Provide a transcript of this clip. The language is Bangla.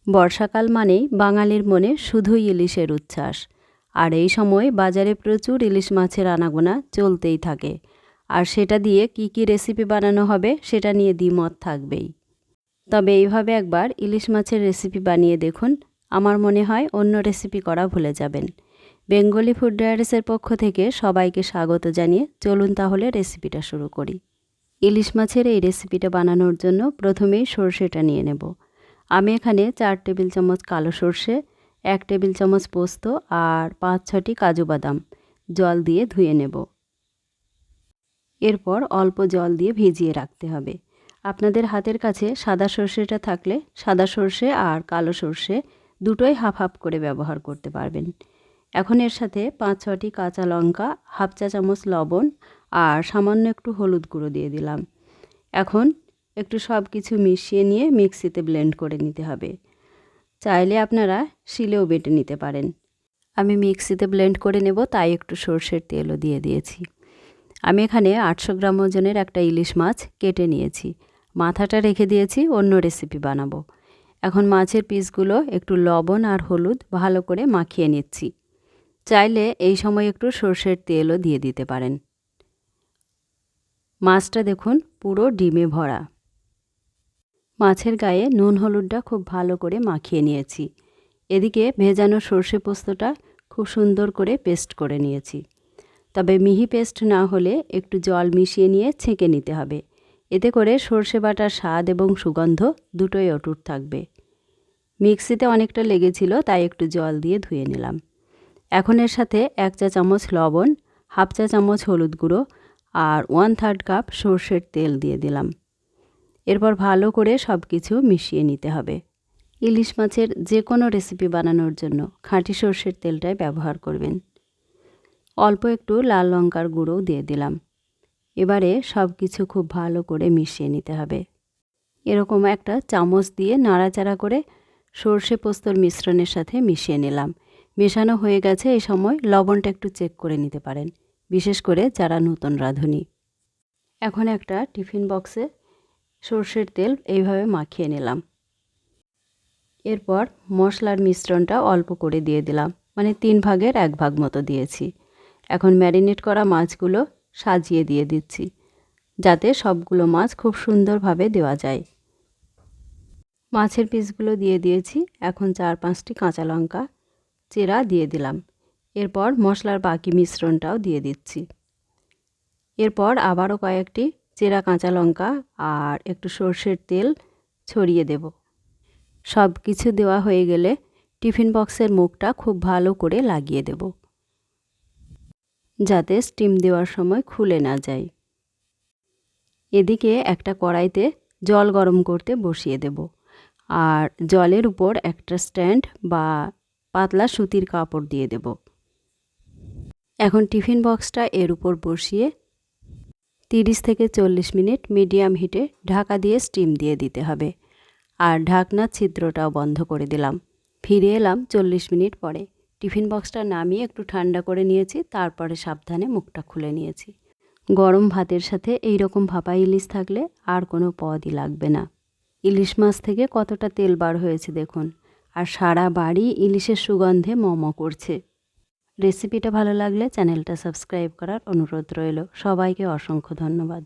বর্ষাকাল মানেই বাঙালির মনে শুধুই ইলিশের উচ্ছ্বাস। আর এই সময় বাজারে প্রচুর ইলিশ মাছের আনাগোনা চলতেই থাকে। আর সেটা দিয়ে কি রেসিপি বানানো হবে সেটা নিয়ে দ্বিমত থাকবেই। তবে এইভাবে একবার ইলিশ মাছের রেসিপি বানিয়ে দেখুন, আমার মনে হয় অন্য রেসিপি করা ভুলে যাবেন। বেঙ্গলি ফুড ডায়ারিসের পক্ষ থেকে সবাইকে স্বাগত জানিয়ে চলুন তাহলে রেসিপিটা শুরু করি। ইলিশ মাছের এই রেসিপিটা বানানোর জন্য প্রথমেই সরষেটা নিয়ে নেব। আমি এখানে 4 টেবিল চামচ কালো সরষে, 1 টেবিল চামচ পোস্ত আর 5-6টি কাজু বাদাম জল দিয়ে ধুয়ে নেব। এরপর অল্প জল দিয়ে ভিজিয়ে রাখতে হবে। আপনাদের হাতের কাছে সাদা সরষেটা থাকলে সাদা সরষে আর কালো সরষে দুটোই হাফ হাফ করে ব্যবহার করতে পারবেন। এখন এর সাথে 5-6টি কাঁচা লঙ্কা, হাফ চা চামচ লবণ আর সামান্য একটু হলুদ গুঁড়ো দিয়ে দিলাম। এখন একটু সব কিছু মিশিয়ে নিয়ে মিক্সিতে ব্লেন্ড করে নিতে হবে। চাইলে আপনারা শিলেও বেটে নিতে পারেন। আমি মিক্সিতে ব্লেন্ড করে নেব, তাই একটু সরষের তেলও দিয়ে দিয়েছি। আমি এখানে 800 গ্রাম ওজনের একটা ইলিশ মাছ কেটে নিয়েছি। মাথাটা রেখে দিয়েছি, অন্য রেসিপি বানাবো। এখন মাছের পিসগুলো একটু লবণ আর হলুদ ভালো করে মাখিয়ে নিচ্ছি। চাইলে এই সময় একটু সরষের তেলও দিয়ে দিতে পারেন। মাছটা দেখুন পুরো ডিমে ভরা। মাছের গায়ে নুন হলুদটা খুব ভালো করে মাখিয়ে নিয়েছি। এদিকে ভেজানো সর্ষে পোস্তটা খুব সুন্দর করে পেস্ট করে নিয়েছি। তবে মিহি পেস্ট না হলে একটু জল মিশিয়ে নিয়ে ছেঁকে নিতে হবে। এতে করে সর্ষে বাটার স্বাদ এবং সুগন্ধ দুটোই অটুট থাকবে। মিক্সিতে অনেকটা লেগেছিল, তাই একটু জল দিয়ে ধুয়ে নিলাম। এখন এর সাথে 1 চা চামচ লবণ, হাফ চা চামচ হলুদ গুঁড়ো আর 1/3 কাপ সর্ষের তেল দিয়ে দিলাম। এরপর ভালো করে সব কিছু মিশিয়ে নিতে হবে। ইলিশ মাছের যে কোনো রেসিপি বানানোর জন্য খাঁটি সর্ষের তেলটাই ব্যবহার করবেন। অল্প একটু লাল লঙ্কার গুঁড়োও দিয়ে দিলাম। এবারে সব কিছু খুব ভালো করে মিশিয়ে নিতে হবে। এরকম একটা চামচ দিয়ে নাড়াচাড়া করে সর্ষে পোস্তর মিশ্রণের সাথে মিশিয়ে নিলাম। মেশানো হয়ে গেছে। এই সময় লবণটা একটু চেক করে নিতে পারেন, বিশেষ করে যারা নতুন রাঁধুনি। এখন একটা টিফিন বক্সে সর্ষের তেল এইভাবে মাখিয়ে নিলাম। এরপর মশলার মিশ্রণটা অল্প করে দিয়ে দিলাম, মানে 3 ভাগের 1 ভাগ মতো দিয়েছি। এখন ম্যারিনেট করা মাছগুলো সাজিয়ে দিয়ে দিচ্ছি, যাতে সবগুলো মাছ খুব সুন্দরভাবে দেওয়া যায়। মাছের পিসগুলো দিয়ে দিয়েছি। এখন 4-5টি কাঁচা লঙ্কা চেরা দিয়ে দিলাম। এরপর মশলার বাকি মিশ্রণটাও দিয়ে দিচ্ছি। এরপর আবারও কয়েকটি চেরা কাঁচা লঙ্কা আর একটু সর্ষের তেল ছড়িয়ে দেব। সব কিছু দেওয়া হয়ে গেলে টিফিন বক্সের মুখটা খুব ভালো করে লাগিয়ে দেব, যাতে স্টিম দেওয়ার সময় খুলে না যায়। এদিকে একটা কড়াইতে জল গরম করতে বসিয়ে দেব, আর জলের উপর একটা স্ট্যান্ড বা পাতলা সুতির কাপড় দিয়ে দেব। এখন টিফিন বক্সটা এর উপর বসিয়ে 30 থেকে 40 মিনিট মিডিয়াম হিটে ঢাকা দিয়ে স্টিম দিয়ে দিতে হবে। আর ঢাকনার ছিদ্রটাও বন্ধ করে দিলাম। ফিরে এলাম 40 মিনিট পরে। টিফিন বক্সটা নামিয়ে একটু ঠান্ডা করে নিয়েছি, তারপরে সাবধানে মুখটা খুলে নিয়েছি। গরম ভাতের সাথে এই রকম ভাপা ইলিশ থাকলে আর কোনো পদই লাগবে না। ইলিশ মাছ থেকে কতটা তেল বার হয়েছে দেখুন, আর সারা বাড়ি ইলিশের সুগন্ধে মম করছে। রেসিপিটা ভালো লাগলে চ্যানেলটা সাবস্ক্রাইব করার অনুরোধ রইল। সবাইকে অসংখ্য ধন্যবাদ।